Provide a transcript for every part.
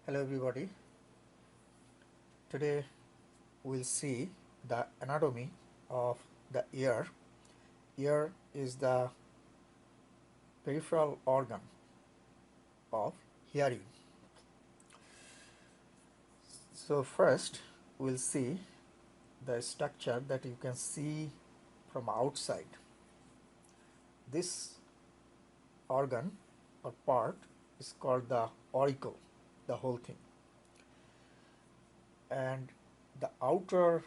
Hello everybody. Today we'll see the anatomy of the ear. Ear is the peripheral organ of hearing. So first we'll see the structure that you can see from outside. This organ or part is called the auricle, the whole thing. And the outer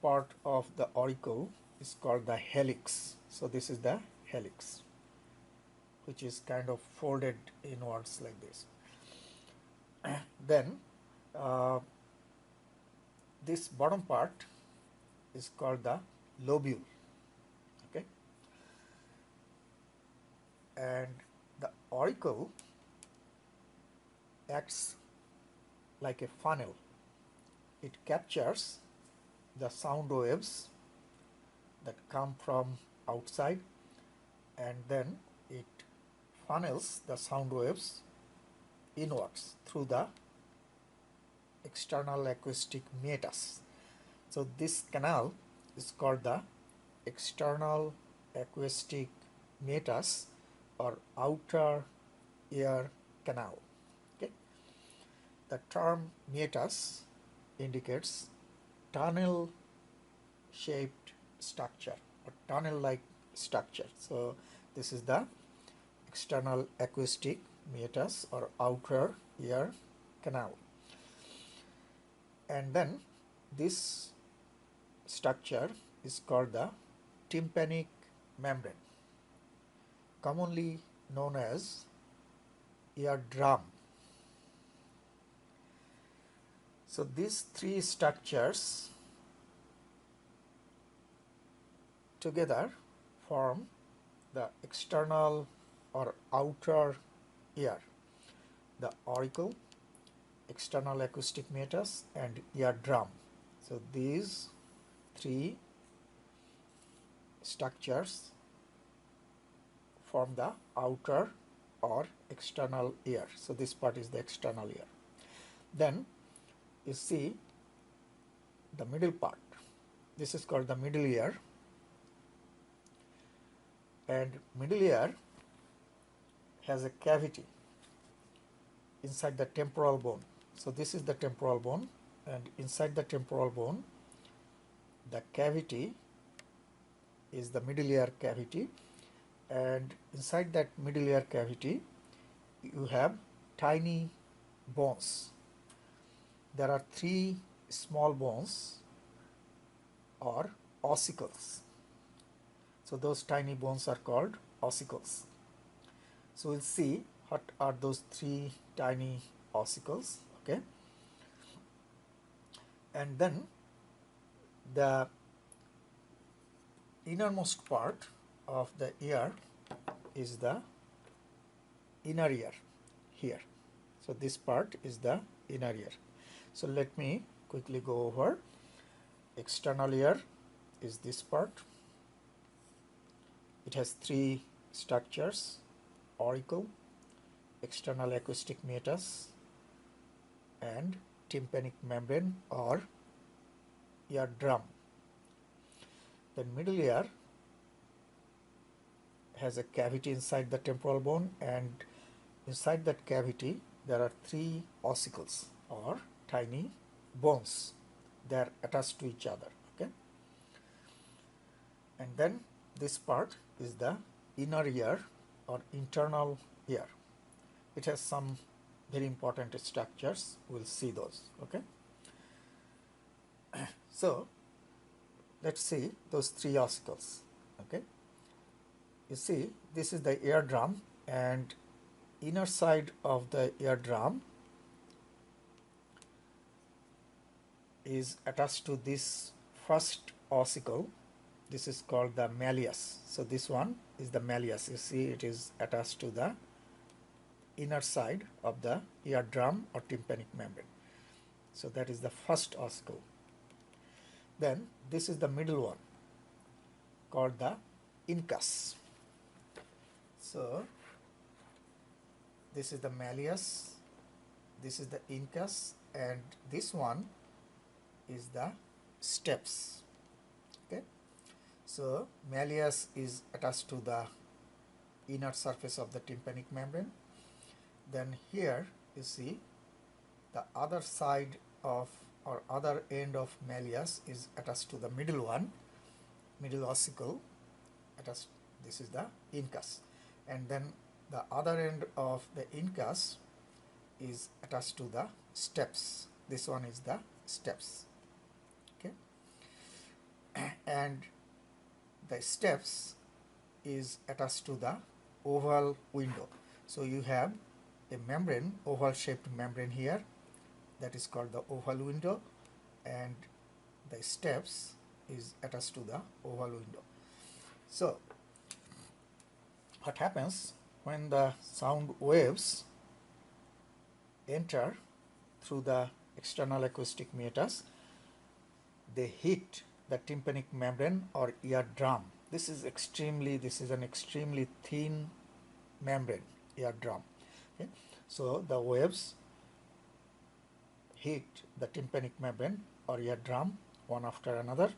part of the auricle is called the helix. So this is the helix, which is kind of folded inwards like this. Then this bottom part is called the lobule, okay, and the auricle acts like a funnel. It captures the sound waves that come from outside, and then it funnels the sound waves inwards through the external acoustic meatus. So this canal is called the external acoustic meatus or outer ear canal. Okay. The term meatus indicates tunnel shaped structure or tunnel like structure. So this is the external acoustic meatus or outer ear canal. And then this structure is called the tympanic membrane, commonly known as eardrum. So these three structures together form the external or outer ear, the auricle, external acoustic meatus, and eardrum. So these three structures form the outer or external ear. So this part is the external ear. Then you see the middle part. This is called the middle ear, and middle ear has a cavity inside the temporal bone. So this is the temporal bone, and inside the temporal bone the cavity is the middle ear cavity, and inside that middle ear cavity you have tiny bones. There are three small bones or ossicles. So those tiny bones are called ossicles. So we'll see what are those three tiny ossicles, okay? And then the innermost part of the ear is the inner ear here. So this part is the inner ear. So let me quickly go over. External ear is this part. It has three structures: auricle, external acoustic meatus, and tympanic membrane or eardrum. The middle ear has a cavity inside the temporal bone, and inside that cavity there are three ossicles or tiny bones. They are attached to each other, okay? And then this part is the inner ear or internal ear. It has some very important structures. We'll see those, okay? So let's see those three ossicles, okay? You see, this is the eardrum, and inner side of the eardrum is attached to this first ossicle. This is called the malleus. So this one is the malleus. You see, it is attached to the inner side of the eardrum or tympanic membrane. So that is the first ossicle. Then this is the middle one called the incus. So this is the malleus, this is the incus, and this one is the steps. Okay, so malleus is attached to the inner surface of the tympanic membrane. Then here you see the other side of, or other end of malleus is attached to the middle one, middle ossicle attached. This is the incus, and then the other end of the incus is attached to the steps. This one is the steps. Okay, and the steps is attached to the oval window. So you have a membrane, oval shaped membrane here, that is called the oval window, and the steps is attached to the oval window. So what happens when the sound waves enter through the external acoustic meatus? They hit the tympanic membrane or eardrum. This is an extremely thin membrane, eardrum. Okay? So the waves hit the tympanic membrane or eardrum one after another,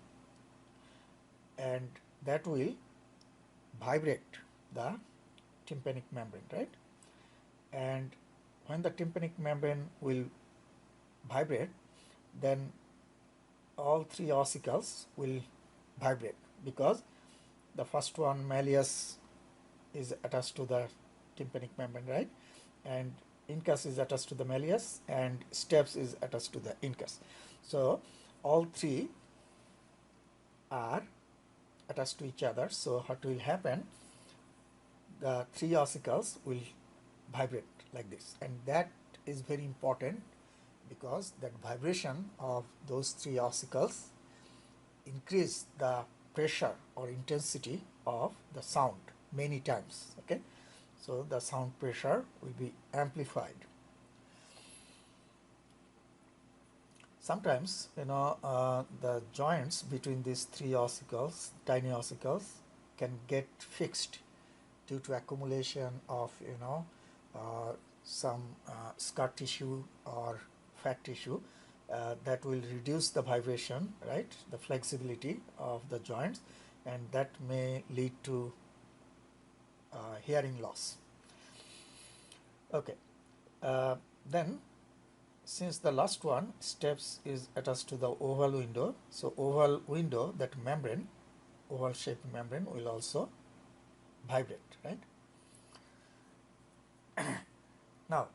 and that will vibrate the tympanic membrane, right? And when the tympanic membrane will vibrate, then all three ossicles will vibrate, because the first one, malleus, is attached to the tympanic membrane, right? And incus is attached to the malleus, and steps is attached to the incus. So all three are attached to each other. So what will happen? The three ossicles will vibrate like this, and that is very important, because that vibration of those three ossicles increase the pressure or intensity of the sound many times. Okay, so the sound pressure will be amplified. Sometimes, the joints between these three ossicles, tiny ossicles, can get fixed due to accumulation of some scar tissue or fat tissue, that will reduce the vibration, right, the flexibility of the joints, and that may lead to hearing loss. Okay, then since the last one, steps, is attached to the oval window, so oval window, that membrane, oval shaped membrane, will also vibrate, right? Now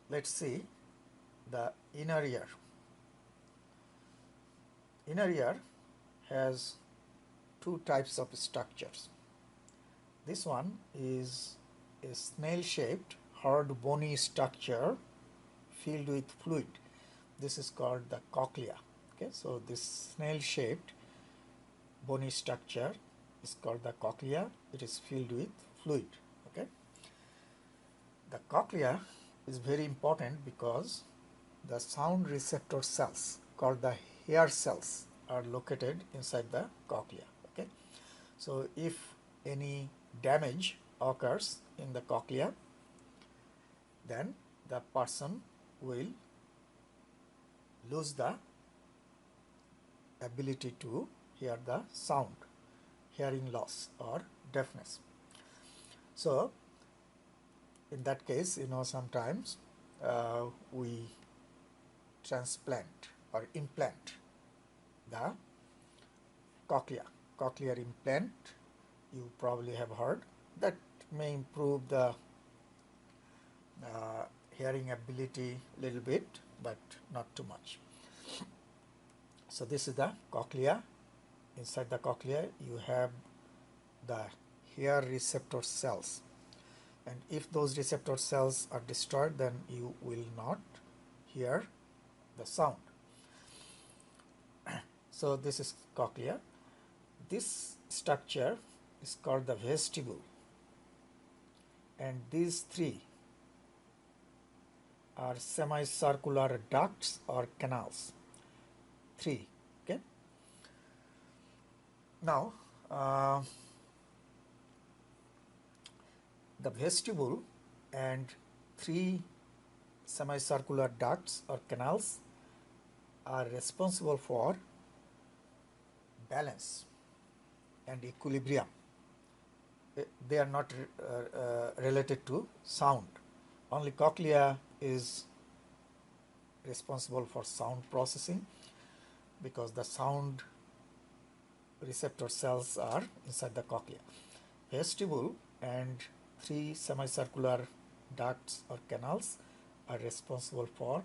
let's see the inner ear. Inner ear has two types of structures. This one is a snail shaped hard bony structure filled with fluid. This is called the cochlea. Okay, so this snail shaped bony structure is called the cochlea. It is filled with fluid. Okay, the cochlea is very important because the sound receptor cells, called the hair cells, are located inside the cochlea. Okay, so if any damage occurs in the cochlea, then the person will lose the ability to hear the sound, hearing loss or deafness. So in that case, sometimes we transplant or implant the cochlear implant. You probably have heard that may improve the hearing ability a little bit, but not too much. So this is the cochlea. Inside the cochlea you have the hair receptor cells, and if those receptor cells are destroyed, then you will not hear the sound. So this is cochlea. This structure is called the vestibule, and these three are semicircular ducts or canals. Three. Okay. Now the vestibule and three semicircular ducts or canals are responsible for balance and equilibrium. They are not related to sound. Only cochlea is responsible for sound processing because the sound receptor cells are inside the cochlea. Vestibule and 3 semicircular ducts or canals are responsible for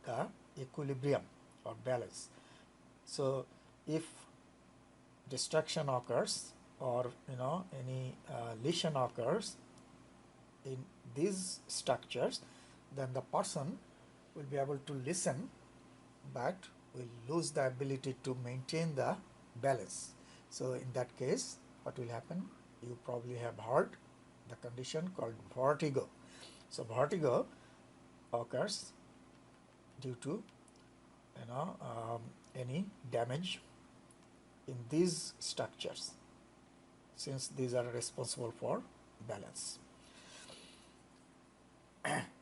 the equilibrium or balance. So if destruction occurs or any lesion occurs in these structures, then the person will be able to listen but will lose the ability to maintain the balance. So in that case, what will happen? You probably have heard the condition called vertigo. So vertigo occurs due to any damage in these structures, since these are responsible for balance.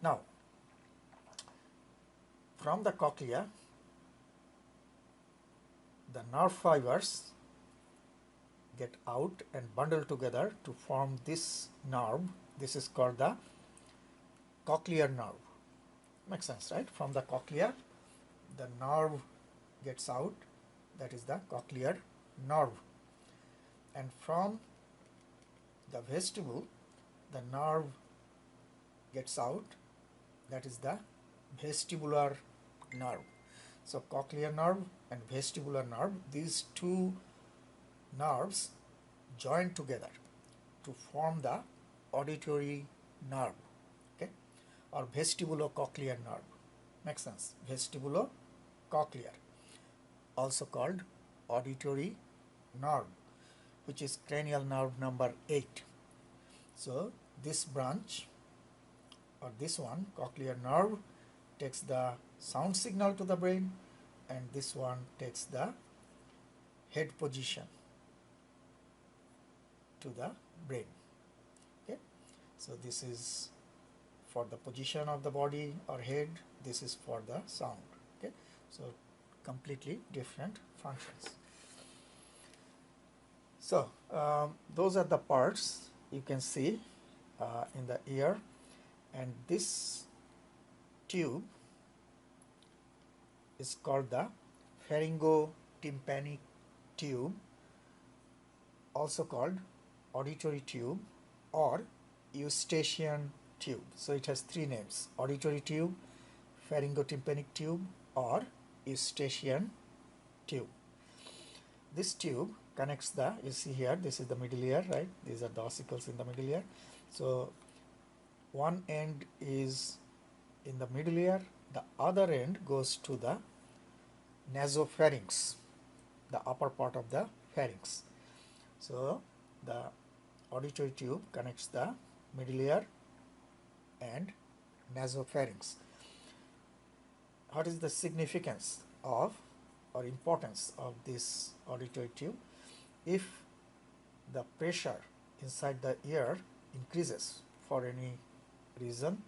Now, from the cochlea, the nerve fibers get out and bundle together to form this nerve. This is called the cochlear nerve. Makes sense, right? From the cochlea, the nerve gets out, that is the cochlear nerve. And from the vestibule, the nerve gets out, that is the vestibular nerve. So cochlear nerve and vestibular nerve, these two nerves join together to form the auditory nerve, okay, or vestibulocochlear nerve. Makes sense? Vestibulocochlear, also called auditory nerve, which is cranial nerve number 8. So this branch or this one, cochlear nerve, takes the sound signal to the brain, and this one takes the head position to the brain. Okay, so this is for the position of the body or head, this is for the sound. Okay, so completely different functions. So those are the parts you can see in the ear, and this tube is called the pharyngotympanic tube, also called auditory tube or Eustachian tube. So it has 3 names: auditory tube, pharyngotympanic tube, or Eustachian tube. This tube connects the, you see here, this is the middle ear, right? These are the ossicles in the middle ear. So one end is in the middle ear, the other end goes to the nasopharynx, the upper part of the pharynx. So the auditory tube connects the middle ear and nasopharynx. What is the significance of or importance of this auditory tube? If the pressure inside the ear increases for any reason,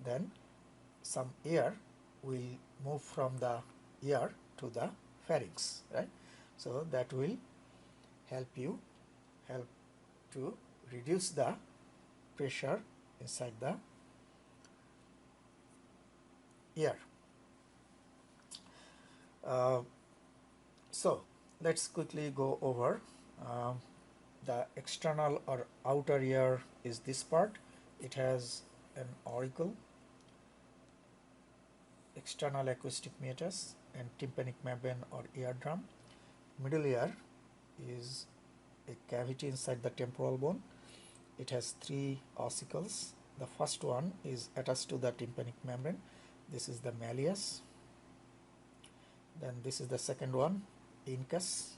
then some air will move from the ear to the pharynx, right? So that will help to reduce the pressure inside the ear. So let's quickly go over. The external or outer ear is this part. It has an auricle, external acoustic meatus, and tympanic membrane or eardrum. Middle ear is a cavity inside the temporal bone. It has 3 ossicles. The first one is attached to the tympanic membrane. This is the malleus. Then this is the second one, incus,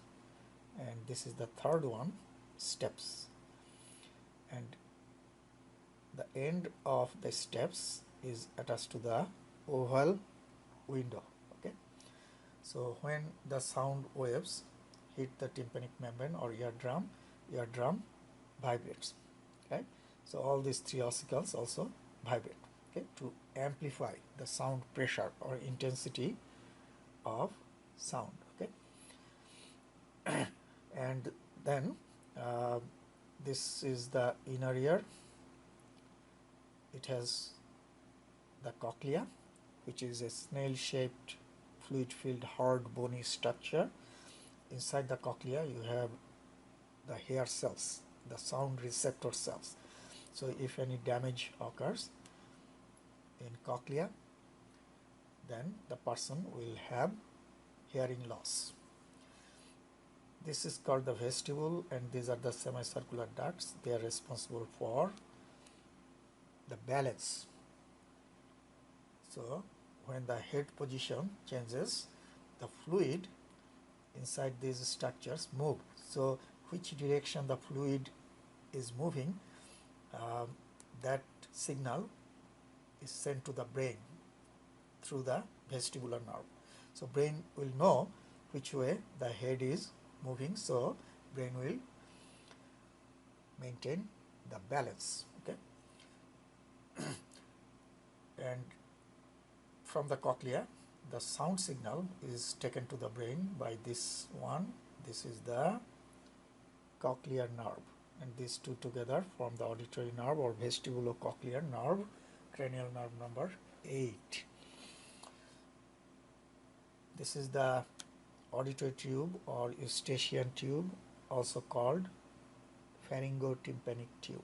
and this is the third one, steps. And the end of the steps is attached to the oval window. Okay, so when the sound waves hit the tympanic membrane or eardrum vibrates. Okay, so all these 3 ossicles also vibrate, okay, to amplify the sound pressure or intensity of sound. Okay. And then this is the inner ear. It has the cochlea, which is a snail-shaped fluid-filled hard bony structure. Inside the cochlea you have the hair cells, the sound receptor cells. So if any damage occurs in cochlea, then the person will have hearing loss. This is called the vestibule, and these are the semicircular ducts. They are responsible for the balance. So when the head position changes, the fluid inside these structures move. So which direction the fluid is moving, that signal is sent to the brain through the vestibular nerve. So brain will know which way the head is moving, so brain will maintain the balance. Okay. And from the cochlea, the sound signal is taken to the brain by this one. This is the cochlear nerve, and these two together form the auditory nerve or vestibulocochlear nerve, cranial nerve number 8. This is the auditory tube or Eustachian tube, also called pharyngotympanic tube.